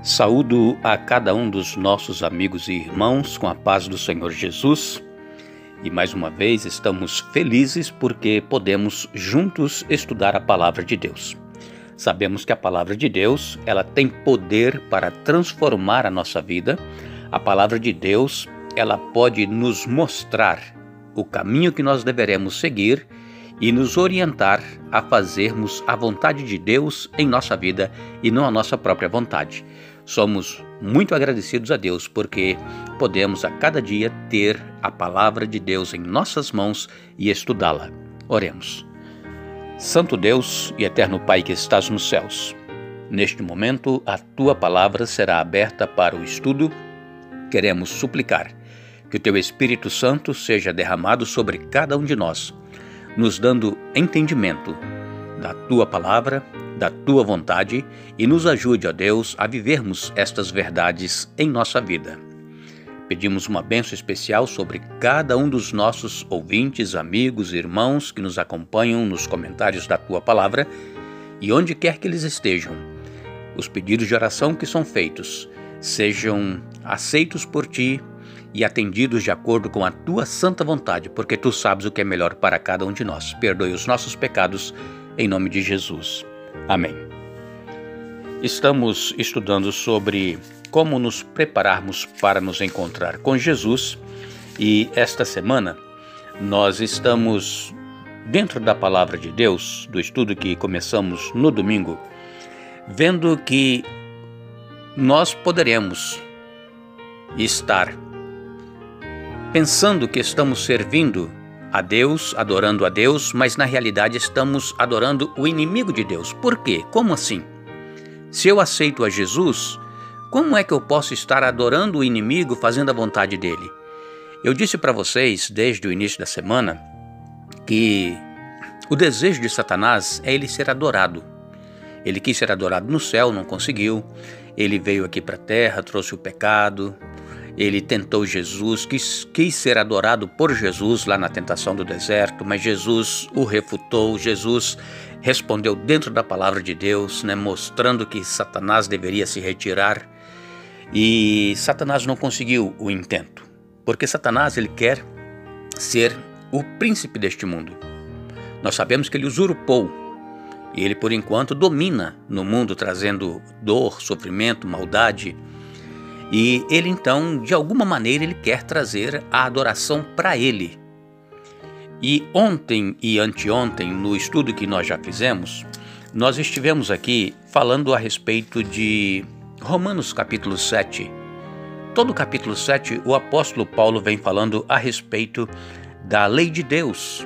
Saúdo a cada um dos nossos amigos e irmãos com a paz do Senhor Jesus e mais uma vez estamos felizes porque podemos juntos estudar a Palavra de Deus. Sabemos que a Palavra de Deus, ela tem poder para transformar a nossa vida. A Palavra de Deus, ela pode nos mostrar o caminho que nós deveremos seguir e nos orientar a fazermos a vontade de Deus em nossa vida e não a nossa própria vontade. Somos muito agradecidos a Deus porque podemos a cada dia ter a Palavra de Deus em nossas mãos e estudá-la. Oremos. Santo Deus e eterno Pai que estás nos céus, neste momento a Tua Palavra será aberta para o estudo. Queremos suplicar que o Teu Espírito Santo seja derramado sobre cada um de nós, nos dando entendimento da Tua Palavra, da Tua vontade e nos ajude, ó Deus, a vivermos estas verdades em nossa vida. Pedimos uma bênção especial sobre cada um dos nossos ouvintes, amigos, irmãos que nos acompanham nos comentários da Tua Palavra e onde quer que eles estejam. Os pedidos de oração que são feitos sejam aceitos por Ti e atendidos de acordo com a Tua santa vontade, porque Tu sabes o que é melhor para cada um de nós. Perdoe os nossos pecados, em nome de Jesus. Amém. Estamos estudando sobre como nos prepararmos para nos encontrar com Jesus e esta semana nós estamos dentro da Palavra de Deus, do estudo que começamos no domingo, vendo que nós poderemos estar pensando que estamos servindo a Deus, adorando a Deus, mas na realidade estamos adorando o inimigo de Deus. Por quê? Como assim? Se eu aceito a Jesus, como é que eu posso estar adorando o inimigo, fazendo a vontade dele? Eu disse para vocês, desde o início da semana, que o desejo de Satanás é ele ser adorado. Ele quis ser adorado no céu, não conseguiu. Ele veio aqui para a terra, trouxe o pecado. Ele tentou Jesus, quis ser adorado por Jesus lá na tentação do deserto, mas Jesus o refutou. Jesus respondeu dentro da palavra de Deus, mostrando que Satanás deveria se retirar. E Satanás não conseguiu o intento, porque Satanás ele quer ser o príncipe deste mundo. Nós sabemos que ele usurpou e ele por enquanto domina no mundo, trazendo dor, sofrimento, maldade. E ele então, de alguma maneira, ele quer trazer a adoração para ele. E ontem e anteontem, no estudo que nós já fizemos, nós estivemos aqui falando a respeito de Romanos capítulo 7. Todo o capítulo 7, o apóstolo Paulo vem falando a respeito da lei de Deus.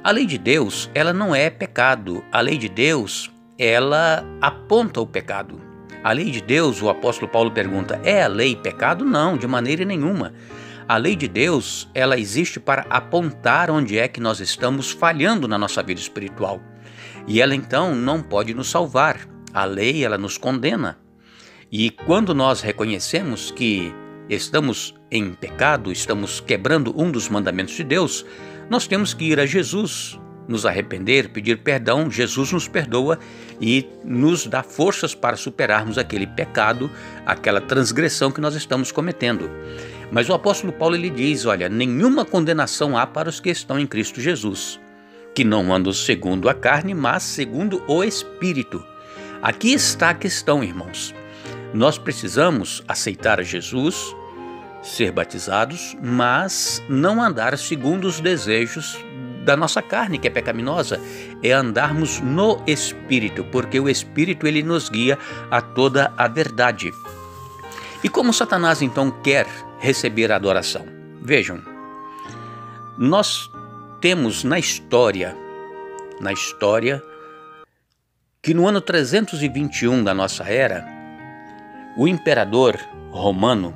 A lei de Deus, ela não é pecado. A lei de Deus, ela aponta o pecado. A lei de Deus, o apóstolo Paulo pergunta, é a lei pecado? Não, de maneira nenhuma. A lei de Deus, ela existe para apontar onde é que nós estamos falhando na nossa vida espiritual. E ela então não pode nos salvar. A lei, ela nos condena. E quando nós reconhecemos que estamos em pecado, estamos quebrando um dos mandamentos de Deus, nós temos que ir a Jesus, nos arrepender, pedir perdão. Jesus nos perdoa e nos dá forças para superarmos aquele pecado, aquela transgressão que nós estamos cometendo. Mas o apóstolo Paulo ele diz, olha, nenhuma condenação há para os que estão em Cristo Jesus, que não andam segundo a carne, mas segundo o Espírito. Aqui está a questão, irmãos. Nós precisamos aceitar a Jesus, ser batizados, mas não andar segundo os desejos da nossa carne, que é pecaminosa, é andarmos no Espírito, porque o Espírito ele nos guia a toda a verdade. E como Satanás então quer receber a adoração? Vejam, nós temos na história que no ano 321 da nossa era, o imperador romano,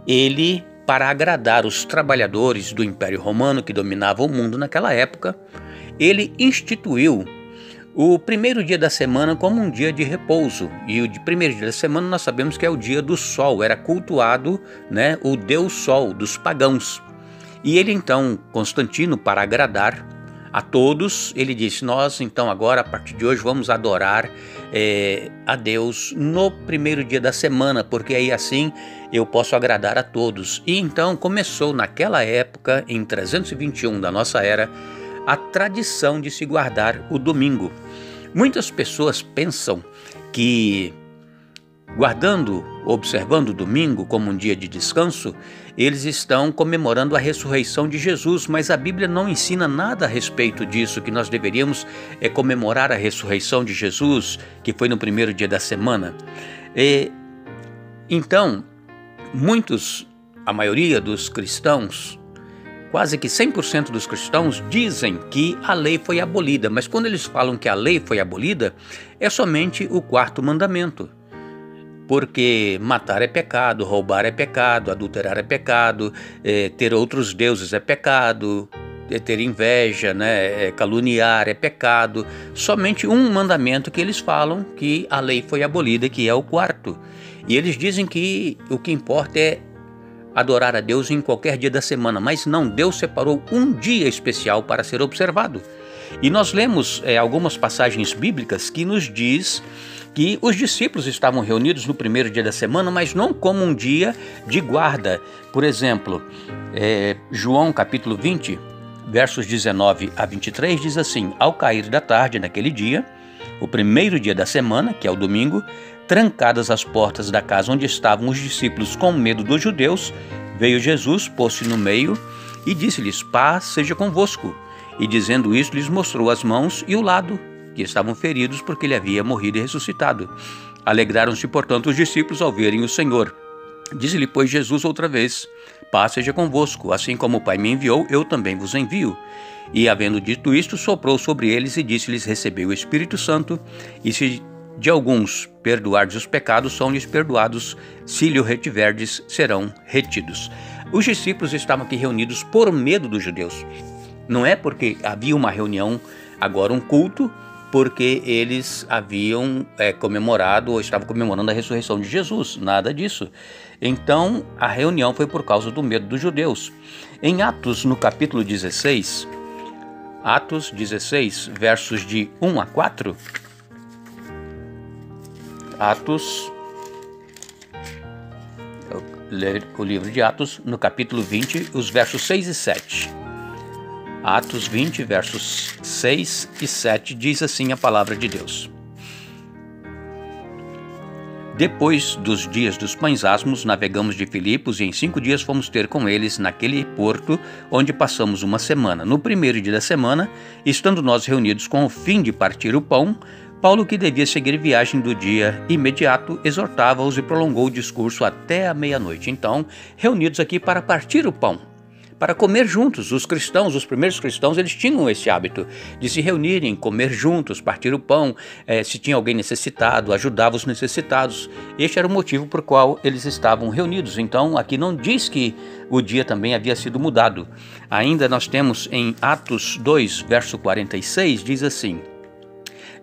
ele, para agradar os trabalhadores do Império Romano que dominavam o mundo naquela época, ele instituiu o primeiro dia da semana como um dia de repouso. E o primeiro dia da semana nós sabemos que é o dia do sol, era cultuado o deus sol dos pagãos. E ele então, Constantino, para agradar a todos, ele disse: nós então agora, a partir de hoje, vamos adorar a Deus no primeiro dia da semana, porque aí assim eu posso agradar a todos. E então começou naquela época, em 321 da nossa era, a tradição de se guardar o domingo. Muitas pessoas pensam que observando o domingo como um dia de descanso, eles estão comemorando a ressurreição de Jesus, mas a Bíblia não ensina nada a respeito disso, que nós deveríamos comemorar a ressurreição de Jesus, que foi no primeiro dia da semana. Então, a maioria dos cristãos, quase que 100% dos cristãos dizem que a lei foi abolida, mas quando eles falam que a lei foi abolida, é somente o 4º mandamento. Porque matar é pecado, roubar é pecado, adulterar é pecado, ter outros deuses é pecado, ter inveja, caluniar é pecado. Somente um mandamento que eles falam que a lei foi abolida, que é o 4º. E eles dizem que o que importa é adorar a Deus em qualquer dia da semana, mas não, Deus separou um dia especial para ser observado. E nós lemos algumas passagens bíblicas que nos diz que os discípulos estavam reunidos no primeiro dia da semana, mas não como um dia de guarda. Por exemplo, João capítulo 20, versos 19 a 23, diz assim: ao cair da tarde naquele dia, o primeiro dia da semana, que é o domingo, trancadas as portas da casa onde estavam os discípulos com medo dos judeus, veio Jesus, pôs-se no meio e disse-lhes: paz seja convosco. E dizendo isso, lhes mostrou as mãos e o lado, que estavam feridos porque ele havia morrido e ressuscitado. Alegraram-se, portanto, os discípulos ao verem o Senhor. Disse-lhe, pois, Jesus outra vez: paz seja convosco, assim como o Pai me enviou, eu também vos envio. E, havendo dito isto, soprou sobre eles e disse-lhes: recebei o Espírito Santo, e se de alguns perdoardes os pecados, são-lhes perdoados, se lhe retiverdes, serão retidos. Os discípulos estavam aqui reunidos por medo dos judeus. Não é porque havia uma reunião, agora um culto, porque eles haviam comemorado ou estavam comemorando a ressurreição de Jesus, nada disso. Então, a reunião foi por causa do medo dos judeus. Em Atos, no capítulo 16, Atos 16, versos de 1 a 4, Atos, eu ler o livro de Atos, no capítulo 20, os versos 6 e 7. Atos 20, versos 6 e 7, diz assim a palavra de Deus. Depois dos dias dos pães asmos, navegamos de Filipos e em 5 dias fomos ter com eles naquele porto, onde passamos uma semana. No primeiro dia da semana, estando nós reunidos com o fim de partir o pão, Paulo, que devia seguir viagem do dia imediato, exortava-os e prolongou o discurso até a meia-noite. Então, reunidos aqui para partir o pão, para comer juntos. Os cristãos, os primeiros cristãos, eles tinham esse hábito de se reunirem, comer juntos, partir o pão, se tinha alguém necessitado, ajudava os necessitados. Este era o motivo por qual eles estavam reunidos. Então, aqui não diz que o dia também havia sido mudado. Ainda nós temos em Atos 2, verso 46, diz assim: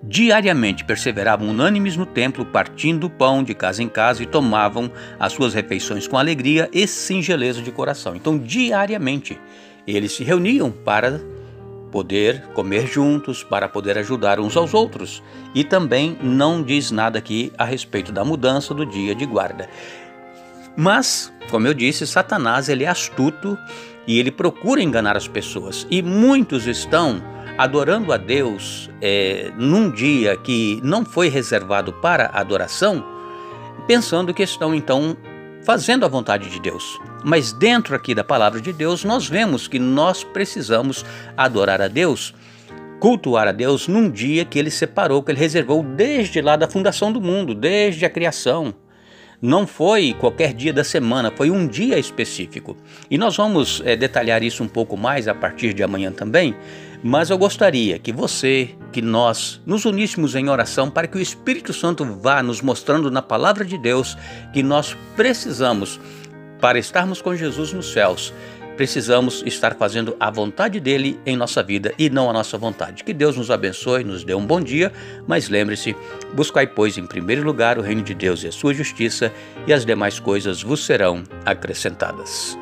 diariamente perseveravam unânimes no templo, partindo o pão de casa em casa e tomavam as suas refeições com alegria e singeleza de coração. Então, diariamente, eles se reuniam para poder comer juntos, para poder ajudar uns aos outros. E também não diz nada aqui a respeito da mudança do dia de guarda. Mas, como eu disse, Satanás ele é astuto e ele procura enganar as pessoas. E muitos estão adorando a Deus num dia que não foi reservado para adoração, pensando que estão então fazendo a vontade de Deus. Mas dentro aqui da palavra de Deus, nós vemos que nós precisamos adorar a Deus, cultuar a Deus num dia que Ele separou, que Ele reservou desde lá da fundação do mundo, desde a criação. Não foi qualquer dia da semana, foi um dia específico. E nós vamos detalhar isso um pouco mais a partir de amanhã também, mas eu gostaria que nós nos uníssemos em oração para que o Espírito Santo vá nos mostrando na palavra de Deus que nós precisamos, para estarmos com Jesus nos céus, precisamos estar fazendo a vontade dele em nossa vida e não a nossa vontade. Que Deus nos abençoe, nos dê um bom dia, mas lembre-se, buscai, pois, em primeiro lugar o reino de Deus e a sua justiça, e as demais coisas vos serão acrescentadas.